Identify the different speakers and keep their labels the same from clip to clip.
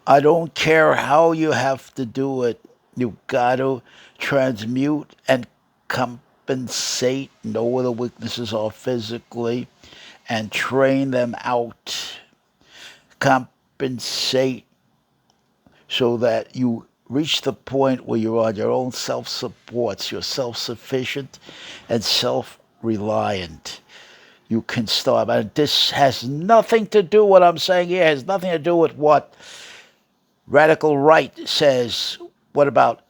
Speaker 1: I don't care how you have to do it. You got to transmute and compensate, know where the weaknesses are physically, and train them out. Compensate so that you reach the point where you're on your own self supports, you're self sufficient and self reliant. You can start. And this has nothing to do, what I'm saying here has nothing to do with what radical right says. What about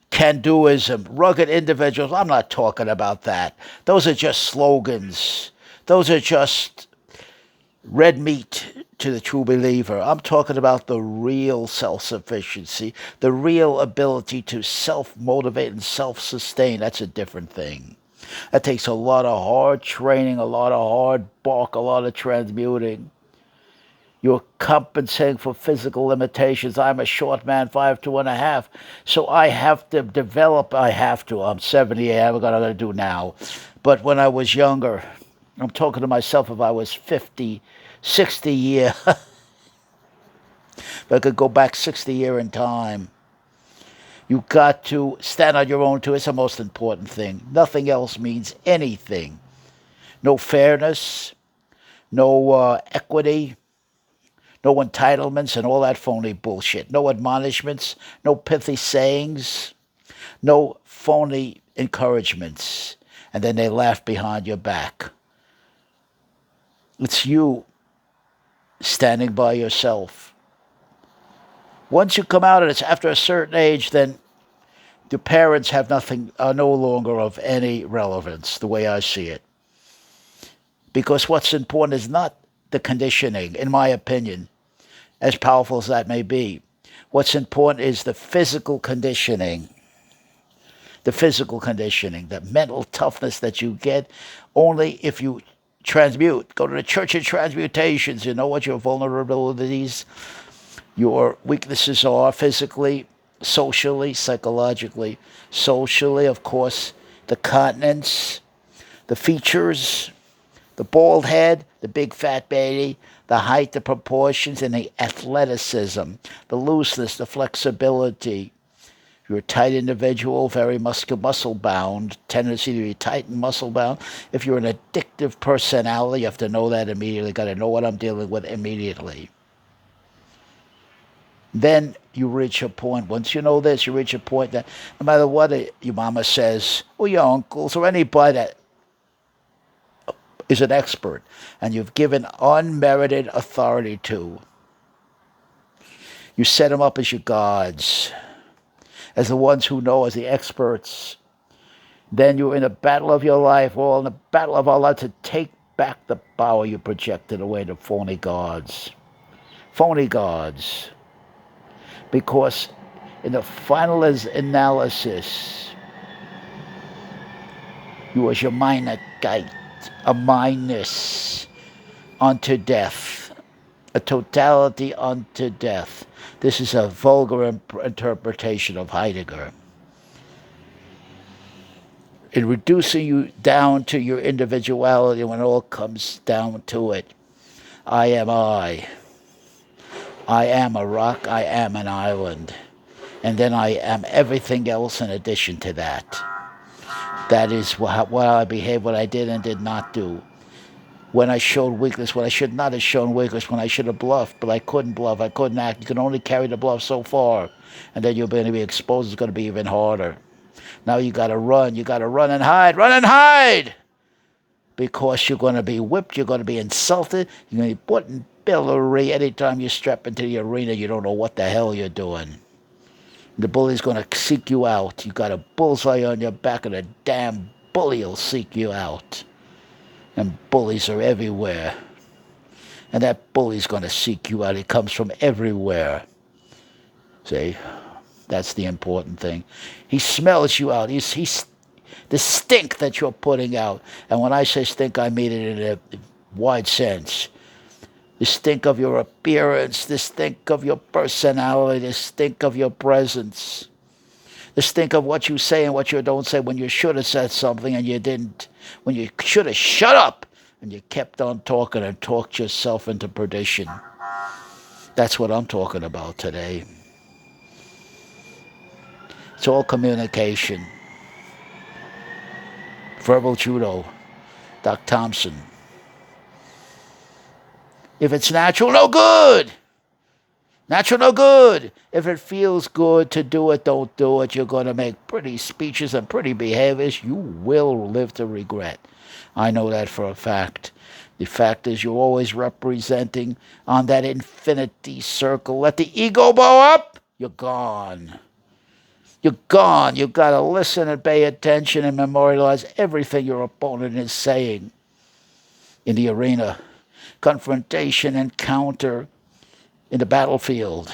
Speaker 1: can doism, rugged individuals? I'm not talking about that. Those are just slogans. Those are just red meat to the true believer. I'm talking about the real self sufficiency, the real ability to self motivate and self sustain. That's a different thing. That takes a lot of hard training, a lot of hard bark, a lot of transmuting. You're compensating for physical limitations. I'm a short man, 5'2.5", so I have to develop. I have to. I'm 78. I'm gonna do now, but when I was younger, I'm talking to myself. If I was 50, 60 year, if I could go back 60 year in time, you got to stand on your own too. It's the most important thing. Nothing else means anything. No fairness, no equity, no entitlements and all that phony bullshit. No admonishments, no pithy sayings, no phony encouragements. And then they laugh behind your back. It's you standing by yourself. Once you come out, and it's after a certain age, then the parents have nothing, are no longer of any relevance, the way I see it. Because what's important is not the conditioning, in my opinion, as powerful as that may be. What's important is the physical conditioning, the mental toughness that you get only if you transmute. Go to the Church of Transmutations. You know what your vulnerabilities, your weaknesses are physically, socially, psychologically. Socially, of course, the continence, the features, the bald head, the big fat baby, the height, the proportions, and the athleticism, the looseness, the flexibility. If you're a tight individual, very muscle bound, tendency to be tight and muscle bound. If you're an addictive personality, you have to know that immediately. Got to know what I'm dealing with immediately. Then you reach a point. Once you know this, you reach a point that no matter what your mama says, or your uncles, or anybody that is an expert and you've given unmerited authority to, you set them up as your gods, as the ones who know, as the experts. Then you're in a battle of your life, we're all in a battle of our life to take back the power you projected away to phony gods. Phony gods. Because in the final analysis, you was your minor gate, a minus unto death, a totality unto death. This is a vulgar interpretation of Heidegger. In reducing you down to your individuality, when it all comes down to it, I am I. I am a rock, I am an island. And then I am everything else in addition to that. That is what I behaved, what I did and did not do. When I showed weakness, when I should not have shown weakness, when I should have bluffed, but I couldn't bluff, I couldn't act. You can only carry the bluff so far, and then you're going to be exposed. It's going to be even harder. Now you got to run and hide, because you're going to be whipped, you're going to be insulted, you're going to be put in pillory anytime you step into the arena. You don't know what the hell you're doing. The bully's going to seek you out. You got a bullseye on your back, and a damn bully will seek you out. And bullies are everywhere. And that bully's going to seek you out. He comes from everywhere. See? That's the important thing. He smells you out. He's the stink that you're putting out. And when I say stink, I mean it in a wide sense. The stink of your appearance, the stink of your personality, the stink of your presence, the stink of what you say and what you don't say, when you should have said something and you didn't, when you should have shut up and you kept on talking and talked yourself into perdition. That's what I'm talking about today. It's all communication. Verbal judo, Doc Thompson. If it's natural, no good. Natural, no good. If it feels good to do it, don't do it. You're going to make pretty speeches and pretty behaviors you will live to regret. I know that for a fact. The fact is, you're always representing on that infinity circle. Let the ego blow up, you're gone. You're gone. You've got to listen and pay attention and memorialize everything your opponent is saying in the arena. Confrontation, encounter in the battlefield.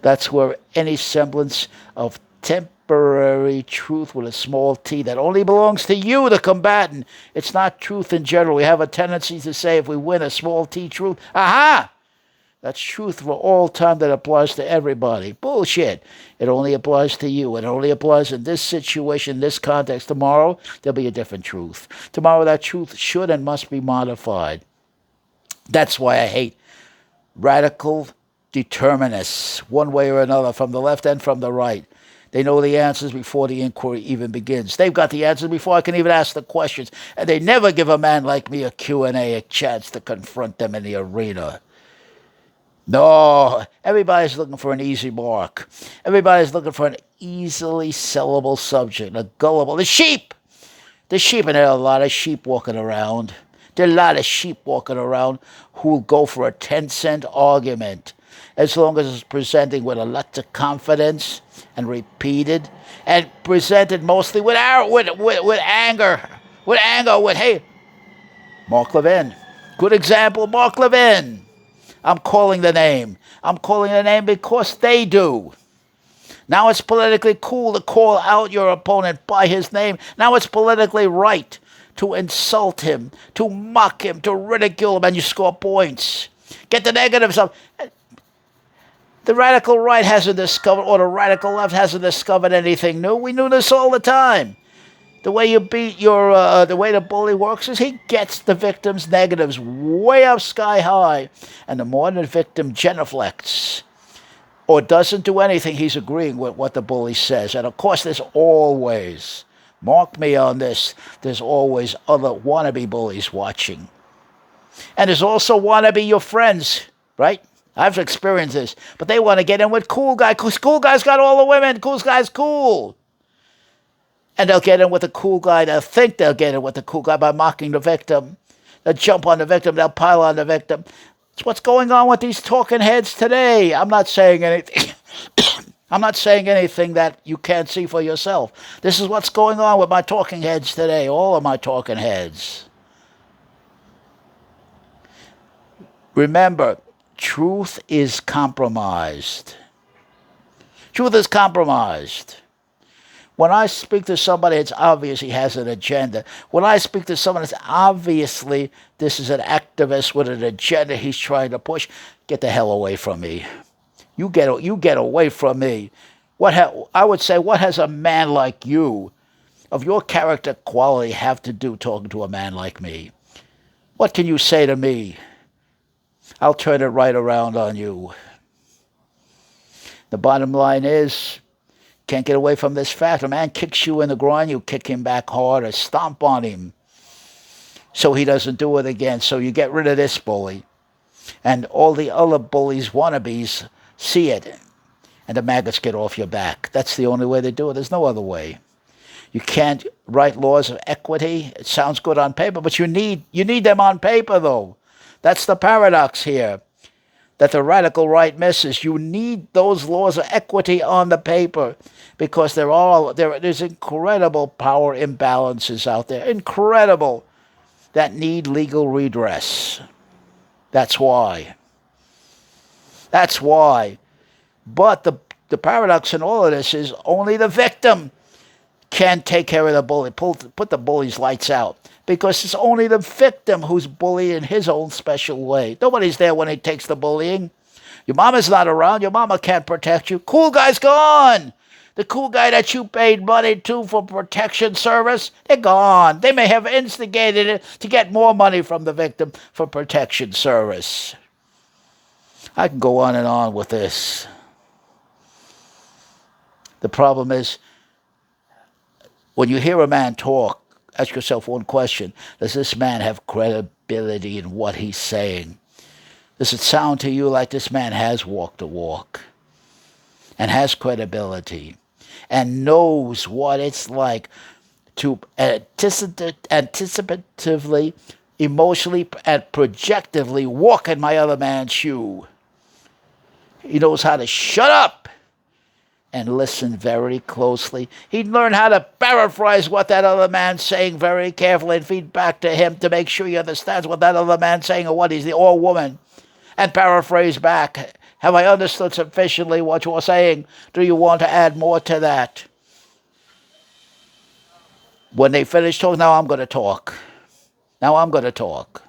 Speaker 1: That's where any semblance of temporary truth with a small t that only belongs to you, the combatant. It's not truth in general. We have a tendency to say if we win a small t truth, aha! That's truth for all time that applies to everybody. Bullshit. It only applies to you. It only applies in this situation, this context. Tomorrow, there'll be a different truth. Tomorrow, that truth should and must be modified. That's why I hate radical determinists, one way or another, from the left and from the right. They know the answers before the inquiry even begins. They've got the answers before I can even ask the questions. And they never give a man like me a Q&A, a chance to confront them in the arena. No, everybody's looking for an easy mark. Everybody's looking for an easily sellable subject, a gullible. The sheep! And there are a lot of sheep walking around. There are a lot of sheep walking around who will go for a 10-cent argument as long as it's presented with a lot of confidence and repeated and presented mostly with anger. Hey, Mark Levin. Good example, Mark Levin. I'm calling the name. I'm calling the name because they do. Now it's politically cool to call out your opponent by his name. Now it's politically right to insult him, to mock him, to ridicule him, and you score points. Get the negatives up. The radical right hasn't discovered, or the radical left hasn't discovered anything new. We knew this all the time. The way you beat the way the bully works is he gets the victim's negatives way up sky high. And the more the victim genuflects or doesn't do anything, he's agreeing with what the bully says. And of course, there's always, mark me on this, there's always other wannabe bullies watching. And there's also wannabe your friends, right? I've experienced this. But they want to get in with cool guy, because cool guy's got all the women. Cool guy's cool. And they'll get in with the cool guy. They'll think they'll get in with the cool guy by mocking the victim. They'll jump on the victim. They'll pile on the victim. It's what's going on with these talking heads today. I'm not saying anything. I'm not saying anything that you can't see for yourself. This is what's going on with my talking heads today. All of my talking heads. Remember, truth is compromised. Truth is compromised. When I speak to somebody, it's obvious he has an agenda. When I speak to someone, it's obviously this is an activist with an agenda he's trying to push. Get the hell away from me. You get away from me. I would say, what has a man like you, of your character quality, have to do talking to a man like me? What can you say to me? I'll turn it right around on you. The bottom line is, can't get away from this fact. A man kicks you in the groin, you kick him back hard or stomp on him so he doesn't do it again. So you get rid of this bully. And all the other bullies, wannabes, see it. And the maggots get off your back. That's the only way to do it. There's no other way. You can't write laws of equity. It sounds good on paper, but you need them on paper, though. That's the paradox here that the radical right misses. You need those laws of equity on the paper because there's incredible power imbalances out there, incredible, that need legal redress. That's why. But the paradox in all of this is only the victim can take care of the bully, put the bully's lights out. Because it's only the victim who's bullied in his own special way. Nobody's there when he takes the bullying. Your mama's not around. Your mama can't protect you. Cool guy's gone. The cool guy that you paid money to for protection service, they're gone. They may have instigated it to get more money from the victim for protection service. I can go on and on with this. The problem is, when you hear a man talk, ask yourself one question. Does this man have credibility in what he's saying? Does it sound to you like this man has walked the walk and has credibility and knows what it's like to anticipatively, emotionally, and projectively walk in my other man's shoe? He knows how to shut up and listen very closely. He'd learn how to paraphrase what that other man's saying very carefully and feed back to him to make sure he understands what that other man's saying or what he's or woman, and paraphrase back. Have I understood sufficiently what you're saying? Do you want to add more to that? When they finish talking, now I'm going to talk. Now I'm going to talk.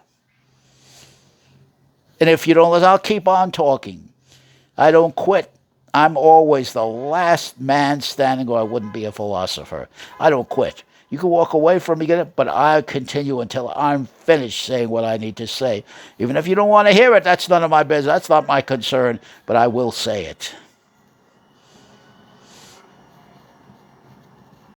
Speaker 1: And if you don't listen, I'll keep on talking. I don't quit. I'm always the last man standing, or I wouldn't be a philosopher. I don't quit. You can walk away from me, but I continue until I'm finished saying what I need to say. Even if you don't want to hear it, that's none of my business. That's not my concern, but I will say it.